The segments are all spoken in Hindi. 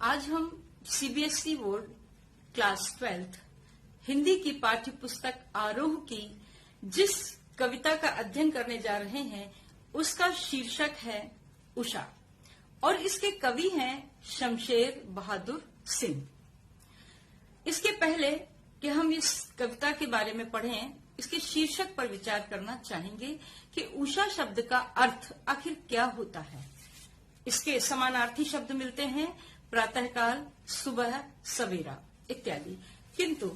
आज हम CBSE board class 12th Hindi की पाठ्य पुस्तक आरोह की जिस कविता का अध्ययन करने जा रहे हैं उसका शीर्षक है उषा और इसके कवि हैं शमशेर बहादुर सिंह। इसके पहले कि हम इस कविता के बारे में पढ़ें, इसके शीर्षक पर विचार करना चाहेंगे कि उषा शब्द का अर्थ आखिर क्या होता है। इसके समानार्थी शब्द मिलते हैं प्रातःकाल, सुबह, सवेरा इत्यादि, किंतु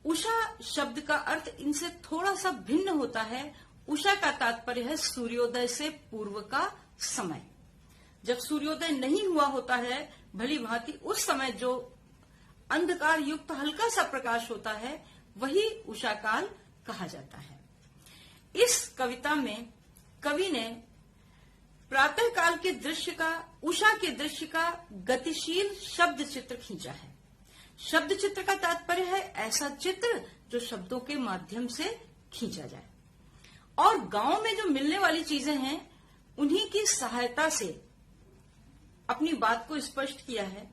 उषा शब्द का अर्थ इनसे थोड़ा सा भिन्न होता है। उषा का तात्पर्य है सूर्योदय से पूर्व का समय। जब सूर्योदय नहीं हुआ होता है भली भांति, उस समय जो अंधकार युक्त हल्का सा प्रकाश होता है वही उषा काल कहा जाता है। इस कविता में कवि ने प्रातः काल के दृश्य का, उषा के दृश्य का गतिशील शब्द चित्र खींचा है। शब्द चित्र का तात्पर्य है ऐसा चित्र जो शब्दों के माध्यम से खींचा जाए और गांव में जो मिलने वाली चीजें हैं उन्हीं की सहायता से अपनी बात को स्पष्ट किया है।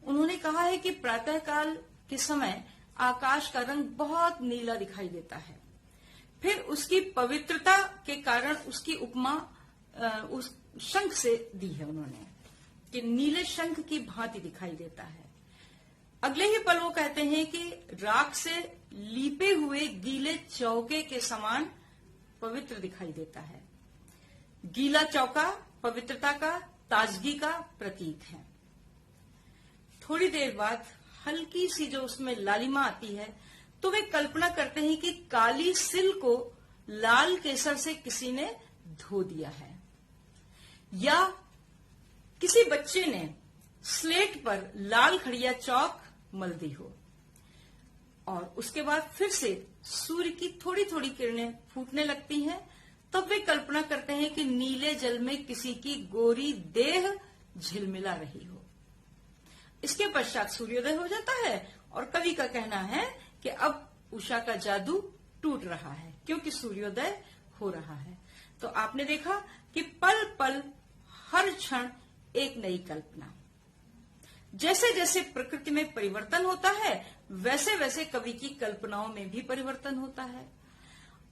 उन्होंने कहा है कि प्रातः काल के समय आकाश का रंग बहुत नीला दिखाई देता है। फिर उसकी पवित्रता के कारण उसकी उपमा उस शंख से दी है उन्होंने कि नीले शंख की भांति दिखाई देता है। अगले ही पल वो कहते हैं कि राख से लीपे हुए गीले चौके के समान पवित्र दिखाई देता है। गीला चौका पवित्रता का, ताजगी का प्रतीक है। थोड़ी देर बाद हल्की सी जो उसमें लालिमा आती है तो वे कल्पना करते हैं कि काली सिल को लाल केसर से किसी ने धो दिया है या किसी बच्चे ने स्लेट पर लाल खड़िया चौक मल दी हो। और उसके बाद फिर से सूर्य की थोड़ी थोड़ी किरणें फूटने लगती हैं। तब वे कल्पना करते हैं कि नीले जल में किसी की गोरी देह झिलमिला रही हो। इसके पश्चात सूर्योदय हो जाता है और कवि का कहना है कि अब उषा का जादू टूट रहा है क्योंकि सूर्योदय हो रहा है। तो आपने देखा कि पल पल हर क्षण एक नई कल्पना। जैसे जैसे प्रकृति में परिवर्तन होता है वैसे वैसे कवि की कल्पनाओं में भी परिवर्तन होता है।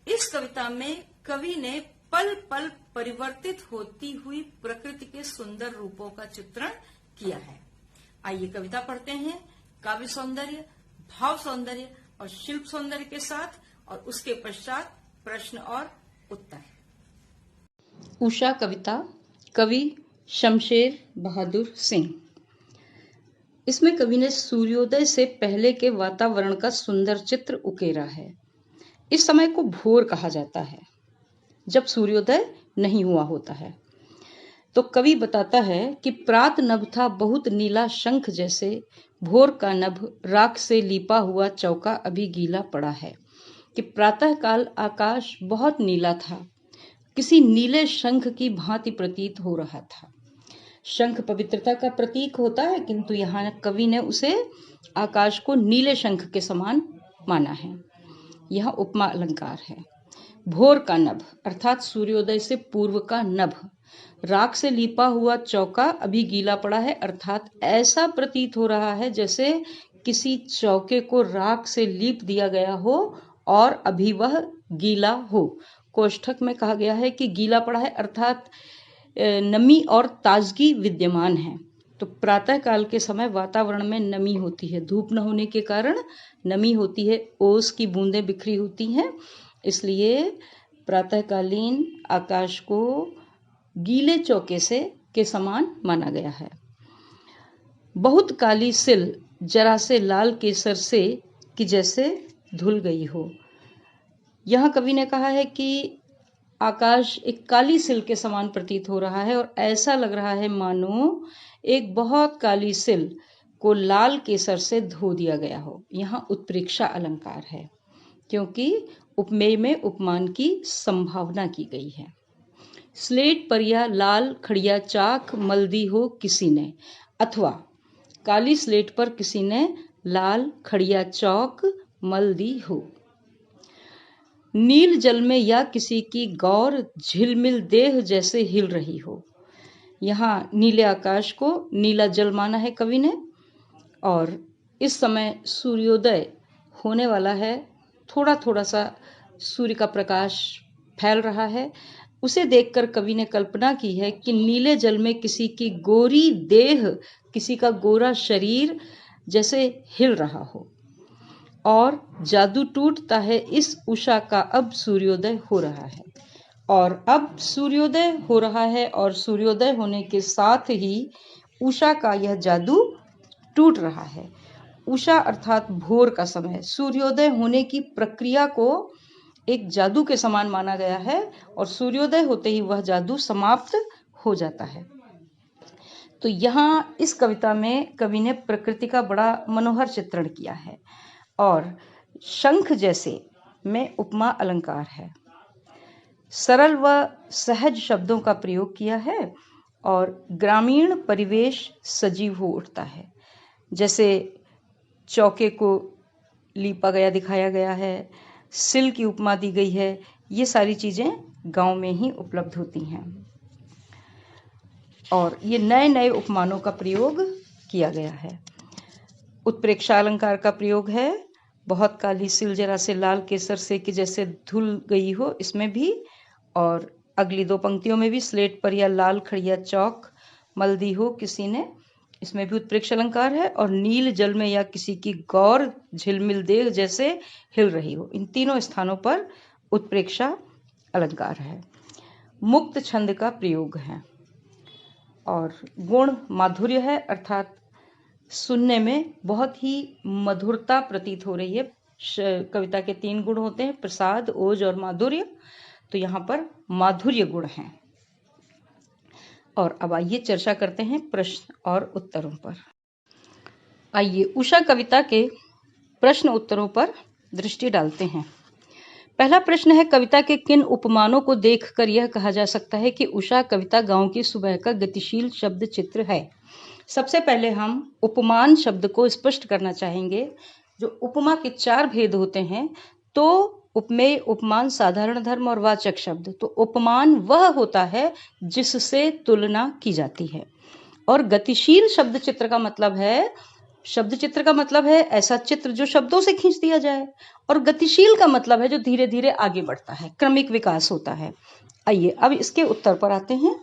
इस कविता में कवि ने पल पल परिवर्तित होती हुई प्रकृति के सुंदर रूपों का चित्रण किया है। आइए कविता पढ़ते हैं काव्य सौंदर्य, भाव सौंदर्य और शिल्प सौंदर्य के साथ, और उसके पश्चात प्रश्न और उत्तर। उषा कविता, कवि शमशेर बहादुर सिंह। इसमें कवि ने सूर्योदय से पहले के वातावरण का सुंदर चित्र उकेरा है। इस समय को भोर कहा जाता है जब सूर्योदय नहीं हुआ होता है। तो कवि बताता है कि प्रात नभ था बहुत नीला शंख जैसे, भोर का नभ राख से लीपा हुआ चौका अभी गीला पड़ा है। कि प्रातः काल आकाश बहुत नीला था, किसी नीले शंख की भांति प्रतीत हो रहा था। शंख पवित्रता का प्रतीक होता है, किंतु यहाँ कवि ने उसे आकाश को नीले शंख के समान माना है। यह उपमा अलंकार है। भोर का नभ अर्थात सूर्योदय से पूर्व का नभ, राख से लीपा हुआ चौका अभी गीला पड़ा है अर्थात ऐसा प्रतीत हो रहा है जैसे किसी चौके को राख से लीप दिया गया हो और अभी वह गीला हो। कोष्ठक में कहा गया है कि गीला पड़ा है अर्थात नमी और ताजगी विद्यमान है। तो प्रातः काल के समय वातावरण में नमी होती है, धूप न होने के कारण नमी होती है, ओस की बूंदें बिखरी होती हैं, इसलिए प्रातःकालीन आकाश को गीले चौके से के समान माना गया है। बहुत काली सिल जरा से लाल केसर से कि जैसे धुल गई हो। यहाँ कवि ने कहा है कि आकाश एक काली सिल के समान प्रतीत हो रहा है और ऐसा लग रहा है मानो एक बहुत काली सिल को लाल केसर से धो दिया गया हो। यहाँ उत्प्रेक्षा अलंकार है क्योंकि उपमेय में उपमान की संभावना की गई है। स्लेट पर या लाल खड़िया चाक मल दी हो किसी ने, अथवा काली स्लेट पर किसी ने लाल खड़िया चौक मल दी हो। नील जल में या किसी की गौर झिलमिल देह जैसे हिल रही हो। यहाँ नीले आकाश को नीला जल माना है कवि ने, और इस समय सूर्योदय होने वाला है। थोड़ा थोड़ा सा सूर्य का प्रकाश फैल रहा है। उसे देखकर कवि ने कल्पना की है कि नीले जल में किसी की गोरी देह, किसी का गोरा शरीर जैसे हिल रहा हो, और जादू टूटता है इस उषा का। अब सूर्योदय हो रहा है, और अब सूर्योदय हो रहा है, और सूर्योदय होने के साथ ही उषा का यह जादू टूट रहा है। उषा अर्थात भोर का समय, सूर्योदय होने की प्रक्रिया को एक जादू के समान माना गया है, और सूर्योदय होते ही वह जादू समाप्त हो जाता है। तो यहाँ इस कविता में कवि ने प्रकृति का बड़ा मनोहर चित्रण किया है, और शंख जैसे में उपमा अलंकार है। सरल व सहज शब्दों का प्रयोग किया है, और ग्रामीण परिवेश सजीव हो उठता है। जैसे चौके को लीपा गया दिखाया गया है, सिल की उपमा दी गई है। ये सारी चीजें गांव में ही उपलब्ध होती हैं, और ये नए नए उपमानों का प्रयोग किया गया है। उत्प्रेक्षालंकार का प्रयोग है। बहुत काली सिल जरा से लाल केसर से कि जैसे धुल गई हो, इसमें भी, और अगली दो पंक्तियों में भी स्लेट पर या लाल खड़िया चौक मल दी हो किसी ने, इसमें भी उत्प्रेक्ष अलंकार है। और नील जल में या किसी की गौर झिलमिल देह जैसे हिल रही हो, इन तीनों स्थानों पर उत्प्रेक्षा अलंकार है। मुक्त छंद का प्रयोग है, और गुण माधुर्य है, अर्थात सुनने में बहुत ही मधुरता प्रतीत हो रही है। कविता के 3 गुण होते हैं, प्रसाद, ओज और माधुर्य। तो यहाँ पर माधुर्य गुण हैं। और अब आइए चर्चा करते हैं प्रश्न और उत्तरों पर। आइए उषा कविता के प्रश्न उत्तरों पर दृष्टि डालते हैं। पहला प्रश्न है, कविता के किन उपमानों को देखकर यह कहा जा सकता है कि उषा कविता गांव की सुबह का गतिशील शब्द चित्र है? सबसे पहले हम उपमान शब्द को स्पष्ट करना चाहेंगे। जो उपमा के 4 भेद होते हैं, तो उपमेय, उपमान, साधारण धर्म और वाचक शब्द। तो उपमान वह होता है जिससे तुलना की जाती है, और गतिशील शब्द चित्र का मतलब है, शब्द चित्र का मतलब है ऐसा चित्र जो शब्दों से खींच दिया जाए, और गतिशील का मतलब है जो धीरे धीरे आगे बढ़ता है, क्रमिक विकास होता है। आइए अब इसके उत्तर पर आते हैं।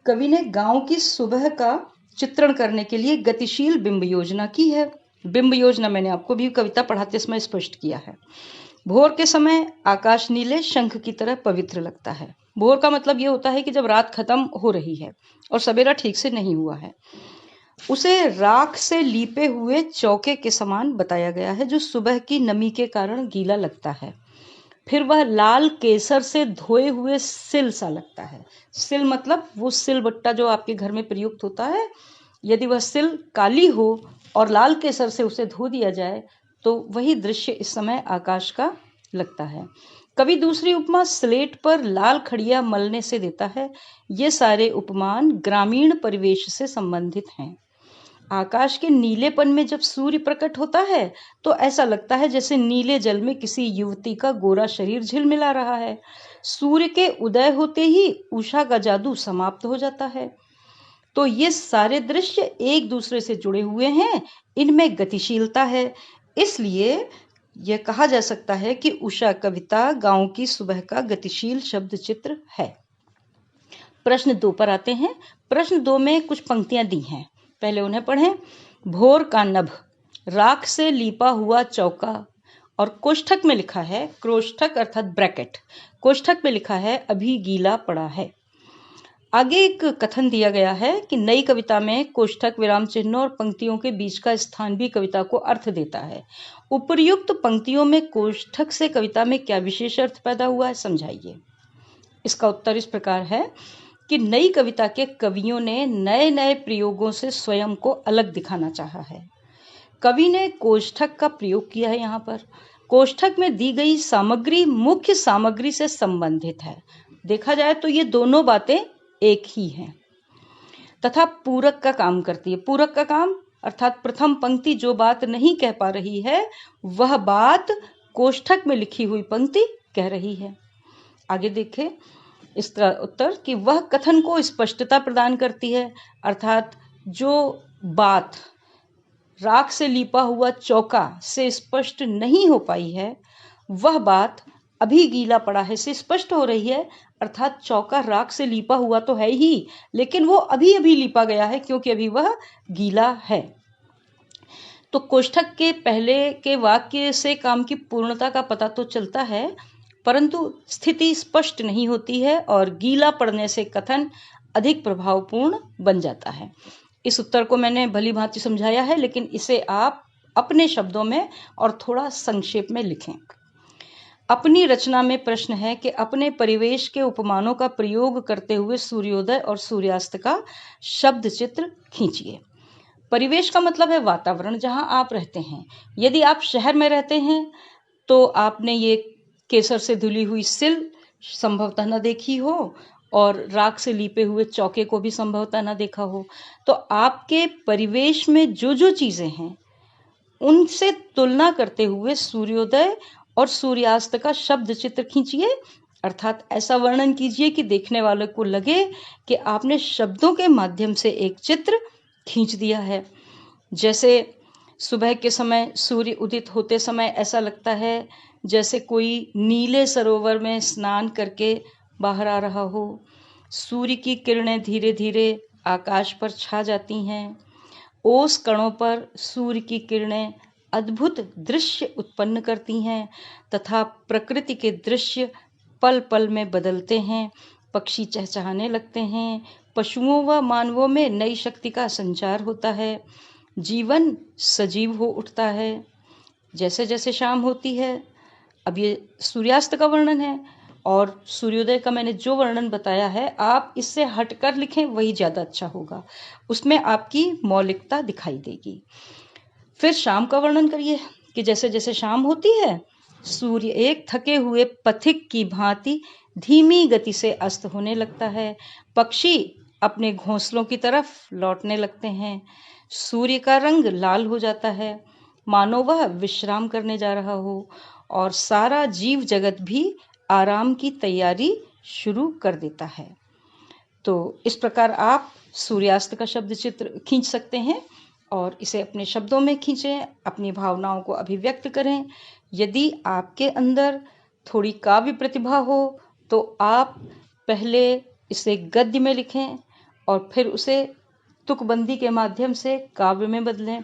कवि ने गांव की सुबह का चित्रण करने के लिए गतिशील बिंब योजना की है। बिंब योजना मैंने आपको भी कविता पढ़ाते समय स्पष्ट किया है। भोर के समय आकाश नीले शंख की तरह पवित्र लगता है। भोर का मतलब यह होता है कि जब रात खत्म हो रही है और सवेरा ठीक से नहीं हुआ है। उसे राख से लीपे हुए चौके के समान बताया गया है, जो सुबह की नमी के कारण गीला लगता है। फिर वह लाल केसर से धोए हुए सिल सा लगता है। सिल मतलब वो सिल बट्टा जो आपके घर में प्रयुक्त होता है। यदि वह सिल काली हो और लाल केसर से उसे धो दिया जाए तो वही दृश्य इस समय आकाश का लगता है। कभी दूसरी उपमा स्लेट पर लाल खड़िया मलने से देता है। ये सारे उपमान ग्रामीण परिवेश से संबंधित हैं। आकाश के नीलेपन में जब सूर्य प्रकट होता है तो ऐसा लगता है जैसे नीले जल में किसी युवती का गोरा शरीर झिलमिला रहा है। सूर्य के उदय होते ही उषा का जादू समाप्त हो जाता है। तो ये सारे दृश्य एक दूसरे से जुड़े हुए हैं, इनमें गतिशीलता है। इसलिए यह कहा जा सकता है कि उषा कविता गांव की सुबह का गतिशील शब्द चित्र है। प्रश्न 2 पर आते हैं। प्रश्न 2 में कुछ पंक्तियां दी हैं, पहले उन्हें पढ़ें। भोर का नभ, राख से लीपा हुआ चौका, और कोष्ठक में लिखा है, कोष्ठक अर्थात ब्रैकेट, कोष्ठक में लिखा है अभी गीला पड़ा है। आगे एक कथन दिया गया है कि नई कविता में कोष्ठक, विराम चिन्हों और पंक्तियों के बीच का स्थान भी कविता को अर्थ देता है। उपर्युक्त पंक्तियों में कोष्ठक से कविता में क्या विशेष अर्थ पैदा हुआ है, समझाइए। इसका उत्तर इस प्रकार है कि नई कविता के कवियों ने नए नए प्रयोगों से स्वयं को अलग दिखाना चाहा है। कवि ने कोष्ठक का प्रयोग किया है। यहाँ पर कोष्ठक में दी गई सामग्री मुख्य सामग्री से संबंधित है। देखा जाए तो ये दोनों बातें एक ही हैं, तथा पूरक का काम करती है। पूरक का काम अर्थात प्रथम पंक्ति जो बात नहीं कह पा रही है वह बात कोष्ठक में लिखी हुई पंक्ति कह रही है। आगे देखें, इसका उत्तर कि वह कथन को स्पष्टता प्रदान करती है, अर्थात जो बात राख से लीपा हुआ चौका से स्पष्ट नहीं हो पाई है, वह बात अभी गीला पड़ा है से स्पष्ट हो रही है। अर्थात चौका राख से लीपा हुआ तो है ही, लेकिन वो अभी अभी लीपा गया है क्योंकि अभी वह गीला है। तो कोष्ठक के पहले के वाक्य से काम की पूर्णता का पता तो चलता है, परंतु स्थिति स्पष्ट नहीं होती है और गीला पड़ने से कथन अधिक प्रभावपूर्ण बन जाता है। इस उत्तर को मैंने भली भांति समझाया है, लेकिन इसे आप अपने शब्दों में और थोड़ा संक्षेप में लिखें। अपनी रचना में प्रश्न है कि अपने परिवेश के उपमानों का प्रयोग करते हुए सूर्योदय और सूर्यास्त का शब्द चित्र खींचिए। परिवेश का मतलब है वातावरण जहां आप रहते हैं। यदि आप शहर में रहते हैं तो आपने ये केसर से धुली हुई सिल संभवतः न देखी हो और राख से लीपे हुए चौके को भी संभवतः न देखा हो। तो आपके परिवेश में जो जो चीजें हैं उनसे तुलना करते हुए सूर्योदय और सूर्यास्त का शब्द चित्र खींचिए, अर्थात ऐसा वर्णन कीजिए कि देखने वाले को लगे कि आपने शब्दों के माध्यम से एक चित्र खींच दिया है। जैसे सुबह के समय सूर्य उदित होते समय ऐसा लगता है जैसे कोई नीले सरोवर में स्नान करके बाहर आ रहा हो। सूर्य की किरणें धीरे धीरे आकाश पर छा जाती हैं। ओस कणों पर सूर्य की किरणें अद्भुत दृश्य उत्पन्न करती हैं तथा प्रकृति के दृश्य पल पल में बदलते हैं। पक्षी चहचहाने लगते हैं। पशुओं व मानवों में नई शक्ति का संचार होता है। जीवन सजीव हो उठता है। जैसे जैसे शाम होती है, अब ये सूर्यास्त का वर्णन है और सूर्योदय का मैंने जो वर्णन बताया है आप इससे हटकर लिखें, वही ज़्यादा अच्छा होगा। उसमें आपकी मौलिकता दिखाई देगी। फिर शाम का वर्णन करिए कि जैसे जैसे शाम होती है सूर्य एक थके हुए पथिक की भांति धीमी गति से अस्त होने लगता है। पक्षी अपने घोंसलों की तरफ लौटने लगते हैं। सूर्य का रंग लाल हो जाता है, मानो वह विश्राम करने जा रहा हो और सारा जीव जगत भी आराम की तैयारी शुरू कर देता है। तो इस प्रकार आप सूर्यास्त का शब्द चित्र खींच सकते हैं और इसे अपने शब्दों में खींचें, अपनी भावनाओं को अभिव्यक्त करें। यदि आपके अंदर थोड़ी काव्य प्रतिभा हो तो आप पहले इसे गद्य में लिखें और फिर उसे तुकबंदी के माध्यम से काव्य में बदलें।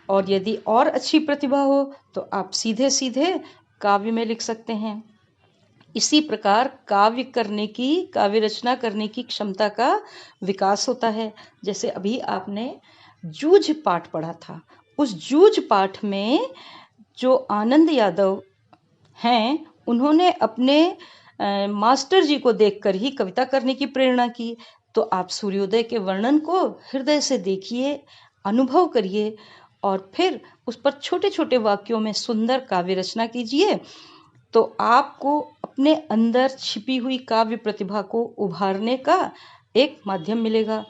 और यदि और अच्छी प्रतिभा हो तो आप सीधे सीधे काव्य में लिख सकते हैं। इसी प्रकार काव्य रचना करने की क्षमता का विकास होता है। जैसे अभी आपने जूझ पाठ पढ़ा था, उस जूझ पाठ में जो आनंद यादव हैं उन्होंने अपने मास्टर जी को देखकर ही कविता करने की प्रेरणा की। तो आप सूर्योदय के वर्णन को हृदय से देखिए, अनुभव करिए और फिर उस पर छोटे छोटे वाक्यों में सुंदर काव्य रचना कीजिए। तो आपको अपने अंदर छिपी हुई काव्य प्रतिभा को उभारने का एक माध्यम मिलेगा।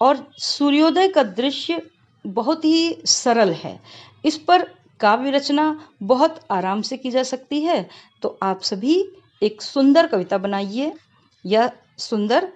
और सूर्योदय का दृश्य बहुत ही सरल है, इस पर काव्य रचना बहुत आराम से की जा सकती है। तो आप सभी एक सुंदर कविता बनाइए या सुंदर